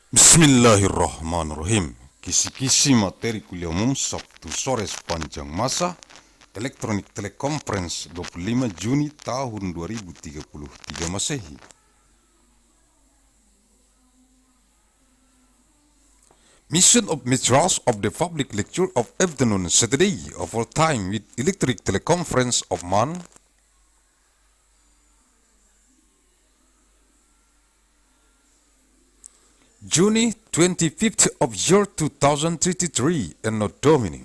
Bismillahirrahmanirrahim. Kisi-kisi materi kuliah umum Sabtu sore sepanjang masa elektronik teleconference 25 Juni tahun 2033 Masehi. Mission of materials of the public lecture of afternoon Saturday of all time with electric teleconference of MAN Juni 25th of year 2033 ANNO DOMINI.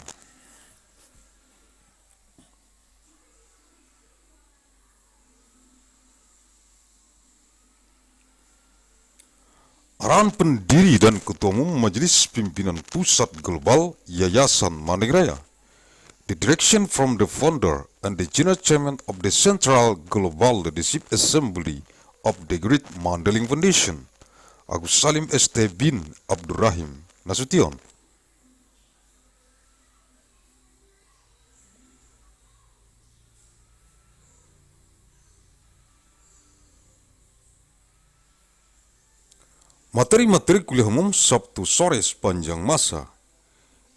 Arahan Pendiri dan Ketua Umum Majelis Pimpinan Pusat Global Yayasan Raya. The direction from the founder and the General Chairman of the Central Global Leadership Assembly of the Great Mandailing Foundation, Agussalim ST bin Abdur Rahim, Nasution. Materi-materi kuliah umum Sabtu sore sepanjang masa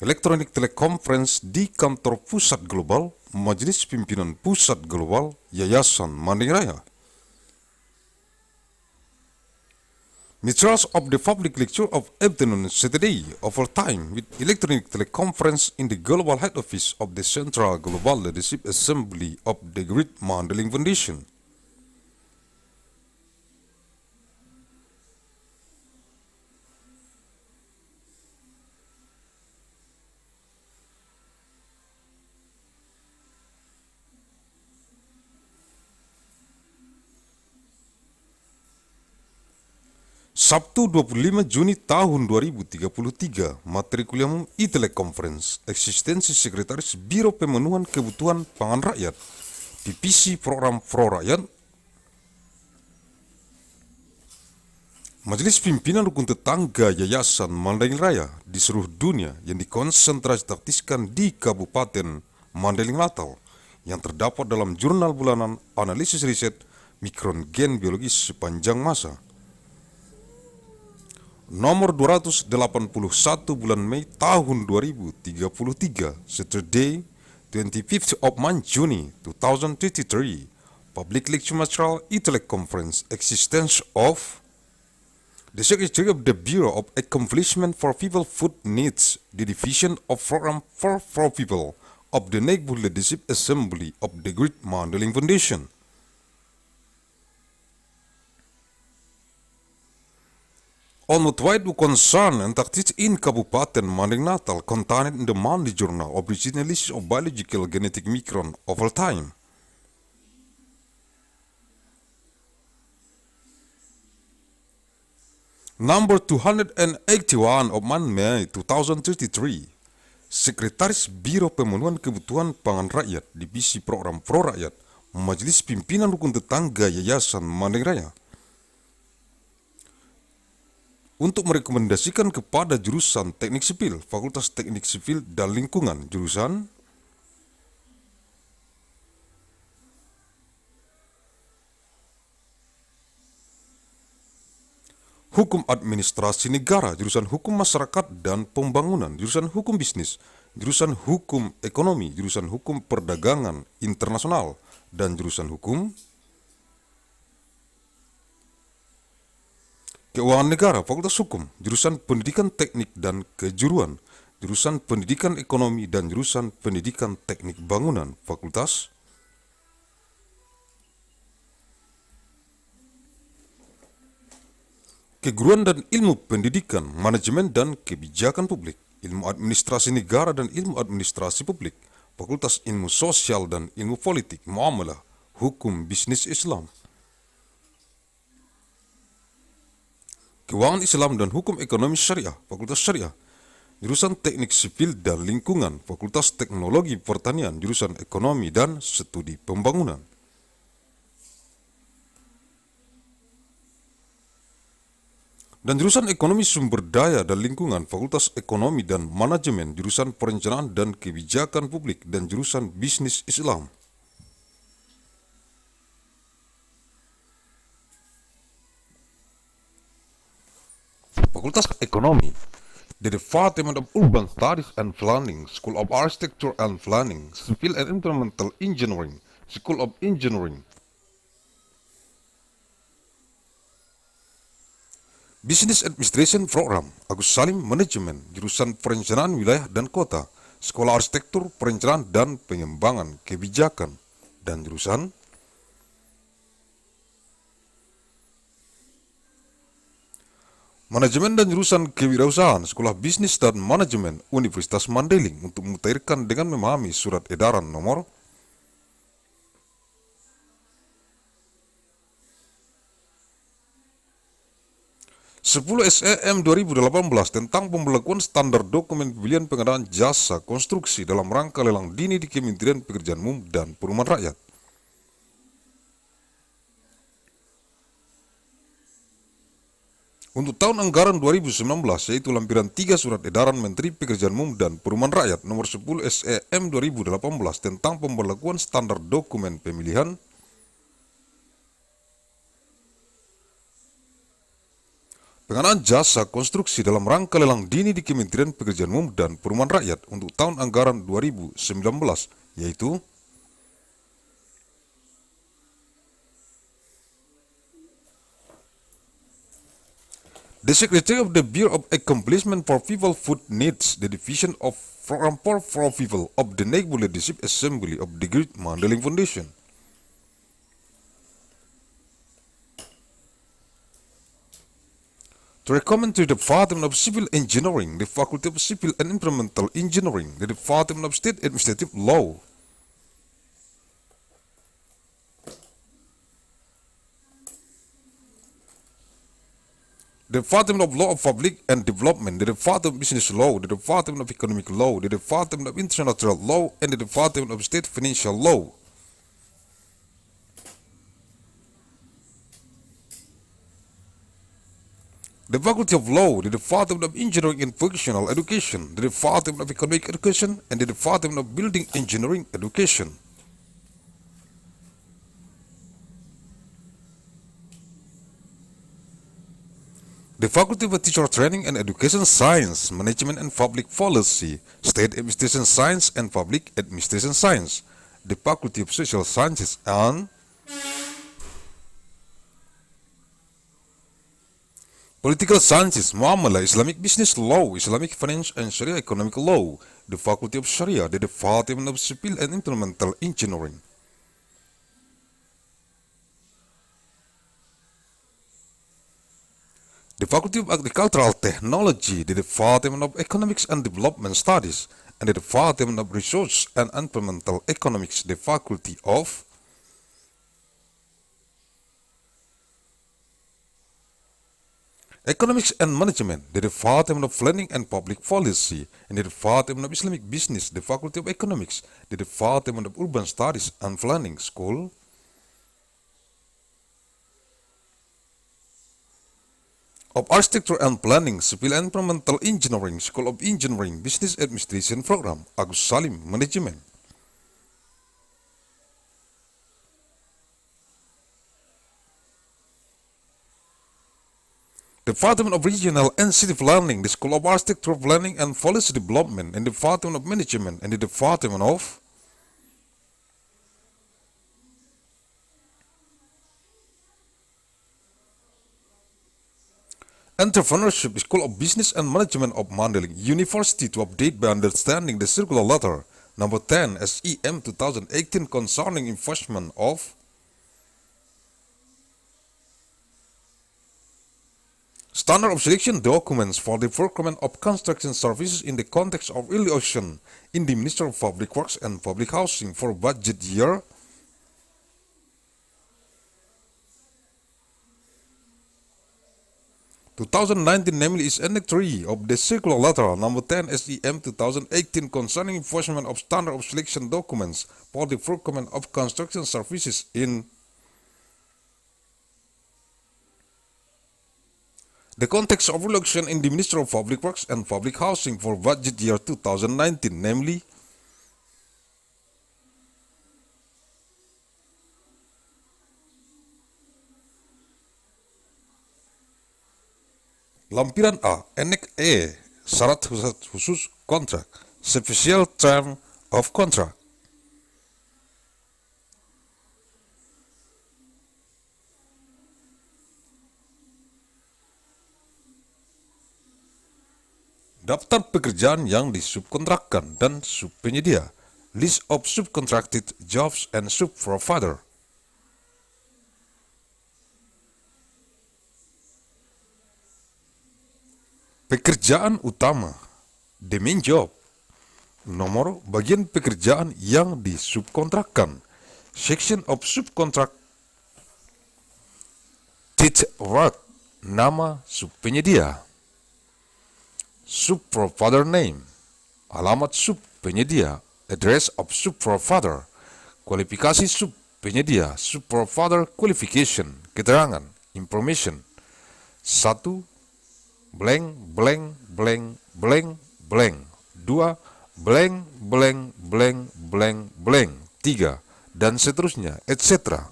elektronik teleconference di kantor Pusat Global Majelis Pimpinan Pusat Global Yayasan Raya. Materials of the public lecture of afternoon Saturday of all time with electronic teleconference in the Global Head Office of the Central Global Leadership Assembly of the Great Mandailing Foundation. Sabtu 25 Juni tahun 2033, materi kuliah umum e-teleconference, eksistensi Sekretaris Biro Pemenuhan Kebutuhan Pangan Rakyat, divisi program Pro Rakyat, Majelis Pimpinan Rukun Tetangga Yayasan Mandailing Raya di seluruh dunia yang dikonsentrasikan di Kabupaten Mandailing Natal, yang terdapat dalam jurnal bulanan analisis riset mikron gen biologis sepanjang masa. Nomor 281 bulan Mei tahun 2033, Saturday, 25th of month Juni 2033, Public Lecture Material e-teleconference existence of the Secretary of the Bureau of Accomplishment for People Food Needs, the Division of Program for People of the Neighborhood Leadership Assembly of the Great Mandailing Foundation. On what wide concern and tactics in Kabupaten Mandailing Natal contained in the Monday Journal of Regional List of Biological Genetic Micron of all time. Number 281 of May 2033, Sekretaris Biro Pemenuhan Kebutuhan Pangan Rakyat, Divisi Program Pro Rakyat, Majelis Pimpinan Rukun Tetangga Yayasan Mandailing Raya, untuk merekomendasikan kepada jurusan Teknik Sipil, Fakultas Teknik Sipil dan Lingkungan, jurusan Hukum Administrasi Negara, jurusan Hukum Masyarakat dan Pembangunan, jurusan Hukum Bisnis, jurusan Hukum Ekonomi, jurusan Hukum Perdagangan Internasional, dan jurusan Hukum Keuangan Negara, Fakultas Hukum, jurusan Pendidikan Teknik dan Kejuruan, jurusan Pendidikan Ekonomi dan jurusan Pendidikan Teknik Bangunan, Fakultas Keguruan dan Ilmu Pendidikan, Manajemen dan Kebijakan Publik, Ilmu Administrasi Negara dan Ilmu Administrasi Publik, Fakultas Ilmu Sosial dan Ilmu Politik, Muamalah, Hukum Bisnis Islam, Keuangan Islam dan Hukum Ekonomi Syariah, Fakultas Syariah, jurusan Teknik Sipil dan Lingkungan, Fakultas Teknologi Pertanian, jurusan Ekonomi dan Studi Pembangunan, dan jurusan Ekonomi Sumber Daya dan Lingkungan, Fakultas Ekonomi dan Manajemen, jurusan Perencanaan dan Kebijakan Publik, dan jurusan Bisnis Islam. Fakultas Ekonomi, the Department of Urban Studies and Planning, School of Architecture and Planning, Civil and Environmental Engineering, School of Engineering. Business Administration Program, Agussalim Manajemen, jurusan Perencanaan Wilayah dan Kota, Sekolah Arsitektur, Perencanaan dan Pengembangan Kebijakan, dan jurusan Manajemen dan jurusan Kewirausahaan, Sekolah Bisnis dan Manajemen, Universitas Mandailing untuk memutahirkan dengan memahami surat edaran nomor 10 SEM 2018 tentang pemberlakuan standar dokumen pembelian pengadaan jasa konstruksi dalam rangka lelang dini di Kementerian Pekerjaan Umum dan Perumahan Rakyat. Untuk tahun anggaran 2019, yaitu lampiran 3 Surat Edaran Menteri Pekerjaan Umum dan Perumahan Rakyat nomor 10 SEM 2018 tentang pemberlakuan standar dokumen pemilihan pengadaan jasa konstruksi dalam rangka lelang dini di Kementerian Pekerjaan Umum dan Perumahan Rakyat untuk tahun anggaran 2019, yaitu the Secretary of the Bureau of Accomplishment for People Food Needs, the Division of Program for People of the Neighborhood Leadership Assembly of the Great Mandailing Foundation. To recommend to the Department of Civil Engineering, the Faculty of Civil and Environmental Engineering, the Department of State Administrative Law, the Department of Law of Public and Development, the Department of Business Law, the Department of Economic Law, the Department of International Law, and the Department of State Financial Law. The Faculty of Law, the Department of Engineering and Vocational Education, the Department of Economic Education, and the Department of Building Engineering Education. The Faculty of Teacher Training and Education Science, Management and Public Policy, State Administration Science and Public Administration Science, the Faculty of Social Sciences and Political Sciences, Muamalah, Islamic Business Law, Islamic Finance and Sharia Economic Law, the Faculty of Sharia, the Department of Civil and Environmental Engineering. The Faculty of Agricultural Technology, the Department of Economics and Development Studies, and the Department of Research and Environmental Economics, the Faculty of Economics and Management, the Department of Planning and Public Policy, and the Department of Islamic Business, the Faculty of Economics, the Department of Urban Studies and Planning, School of Architecture and Planning, Civil and Environmental Engineering, School of Engineering, Business Administration Program, Agussalim Management. Department of Regional and City Planning, the School of Architecture Planning and Policy Development, and the Department of Management, and the Department of Entrepreneurship, School of Business and Management of Mandailing University to update by understanding the circular letter number 10 SEM 2018 concerning enforcement of standard of selection documents for the procurement of construction services in the context of evaluation in the Ministry of Public Works and Public Housing for budget year 2019, namely is Annex 3 of the circular letter number 10 SEM 2018 concerning enforcement of standard of selection documents for the procurement of construction services in the context of election in the Ministry of Public Works and Public Housing for budget year 2019, namely Lampiran A, Annex E, syarat khusus kontrak, special term of contract. Daftar pekerjaan yang disubkontrakkan dan subpenyedia. List of subcontracted jobs and subprovider. Pekerjaan utama, the main job. Nomor bagian pekerjaan yang disubkontrakkan. Section of subcontracted work, nama subpenyedia. Subprovider name, alamat subpenyedia, address of subprovider, kualifikasi subpenyedia, subprovider qualification, keterangan, information. 1. Blank, blank, blank, blank, blank. 2. Blank, blank, blank, blank, blank. 3. Dan seterusnya, etc.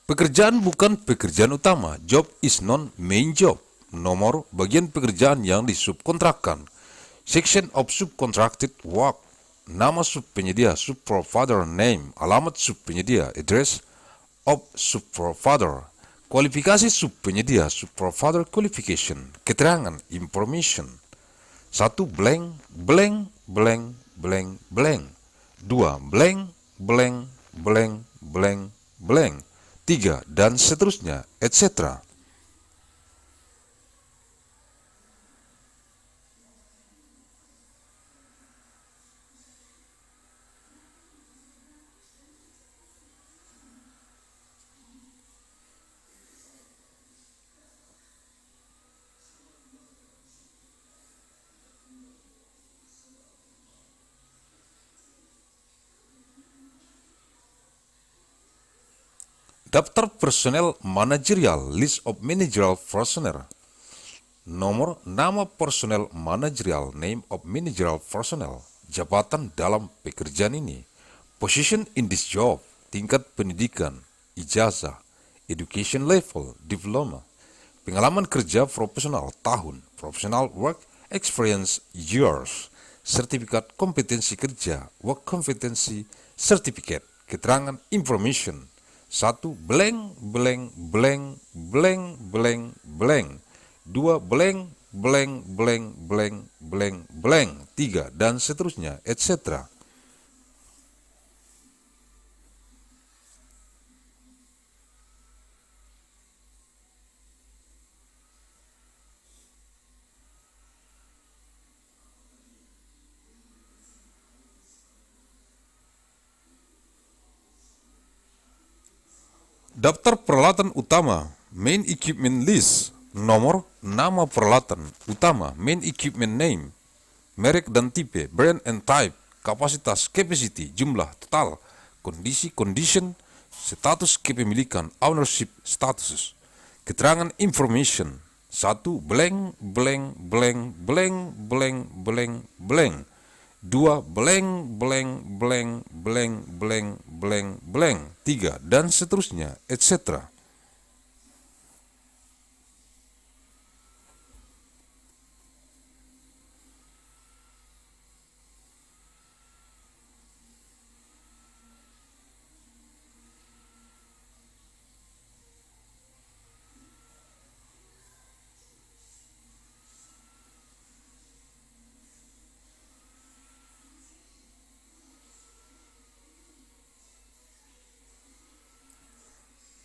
Pekerjaan bukan pekerjaan utama. Job is non-main job. Nomor bagian pekerjaan yang disubkontrakkan. Section of subcontracted work. Nama subpenyedia, subprovider name, alamat subpenyedia, address of subprovider. Kualifikasi subpenyedia, subprovider qualification, keterangan, information. 1. Blank, blank, blank, blank, blank. 2. Blank, blank, blank, blank, blank. 3. Dan seterusnya, etc. Daftar personel manajerial, list of managerial personnel. Nomor nama personel manajerial, name of managerial personnel. Jabatan dalam pekerjaan ini. Position in this job, tingkat pendidikan, ijazah, education level, diploma. Pengalaman kerja profesional, tahun, professional work experience years. Sertifikat kompetensi kerja, work competency certificate, keterangan information. 1. Blank, blank, blank, blank, blank, blank. 2. Blank, blank, blank, blank, blank, blank. 3. Dan seterusnya, etc. Daftar peralatan utama, main equipment list. Nomor, nama peralatan utama, main equipment name, merek dan tipe, brand and type, kapasitas, capacity, jumlah, total, kondisi, condition, status kepemilikan, ownership status, keterangan information. 1. Blank, blank, blank, blank, blank, blank, blank. 2. Blank, blank, blank, blank, blank, blank, blank. 3. Dan seterusnya, etc.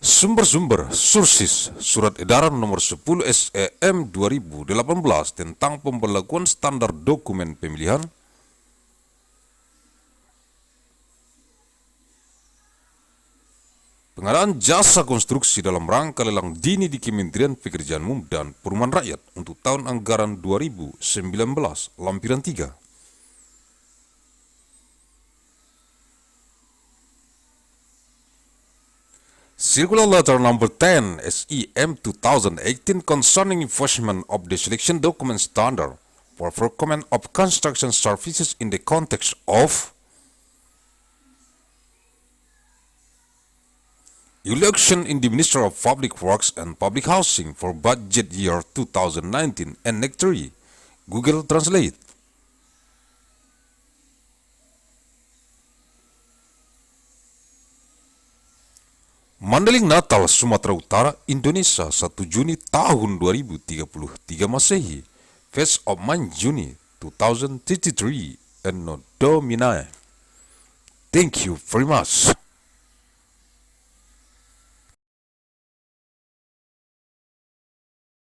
Sumber-sumber, sources, Surat Edaran Nomor 10 SEM 2018 tentang pemberlakuan standar dokumen pemilihan, pengadaan jasa konstruksi dalam rangka lelang dini di Kementerian Pekerjaan Umum dan Perumahan Rakyat untuk tahun anggaran 2019, lampiran 3. Circular Letter Number 10 SEM 2018 concerning enforcement of the selection document standard for procurement of construction services in the context of election in the Ministry of Public Works and Public Housing for budget year 2019 and next 3. Google Translate. Mandailing Natal, Sumatera Utara, Indonesia, 1 Juni tahun 2033 Masehi, 1st of month Juni 2033, ANNO DOMINI. Thank you very much.